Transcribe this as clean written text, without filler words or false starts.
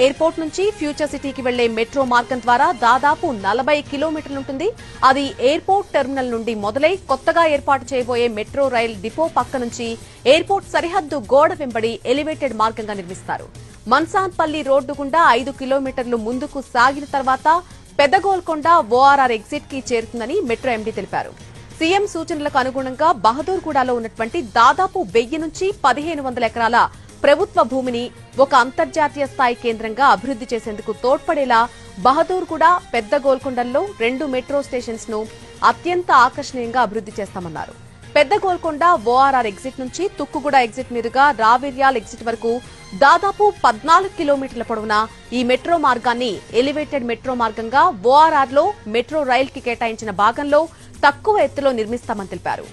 Airport నుంచి future సిటీకి వెళ్లే మెట్రో మార్గం ద్వారా దాదాపు 40 కిలోమీటర్లుంటుంది. అది ఎయిర్పోర్ట్ టెర్మినల్ నుండి మొదలై కొత్తగా ఏర్పాటు చేయబోయే మెట్రో రైల్ డిపో పక్క నుంచి ఎయిర్పోర్ట్ సరిహద్దు గోడ వెంబడి ఎలివేటెడ్ మార్గంగా నిర్మిస్తారు. మన్సాన్పల్లి రోడ్డు గుండా 5 కిలోమీటర్లు ముందుకు సాగిన తర్వాత పెద్దగోల్కొండ ఓఆర్ఆర్ ఎగ్జిట్ కి చేరుతుందని మెట్రో ఎండీ తెలిపారు. సీఎం సూచనలకు అనుగుణంగా బహదూర్గూడలో ఉన్నటువంటి దాదాపు 1000 నుంచి 1500 ఎకరాల ప్రభుత్వ భూమిని ఒక అంతర్జాతీయ స్థాయి కేంద్రంగా అభివృద్ధి చేసేందుకు తోడ్పడేలా బహదూర్గూడ, పెద్ద గోల్కొండల్లో 2 మెట్రో స్టేషన్స్ ను అత్యంత ఆకర్షణీయంగా అభివృద్ధి చేస్తామన్నారు. పెద్ద గోల్కొండ ఓఆర్ఆర్ ఎగ్జిట్ నుంచి తుక్కుగూడ ఎగ్జిట్ మీదుగా రావిర్యాల్ ఎగ్జిట్ వరకు దాదాపు 14 కిలోమీటర్ల పొడవున ఈ మెట్రో మార్గాన్ని ఎలివేటెడ్ మెట్రో మార్గంగా ఓఆర్ఆర్ లో మెట్రో రైల్ కి కేటాయించిన భాగంలో తక్కువ ఎత్తులో నిర్మిస్తామని తెలిపారు.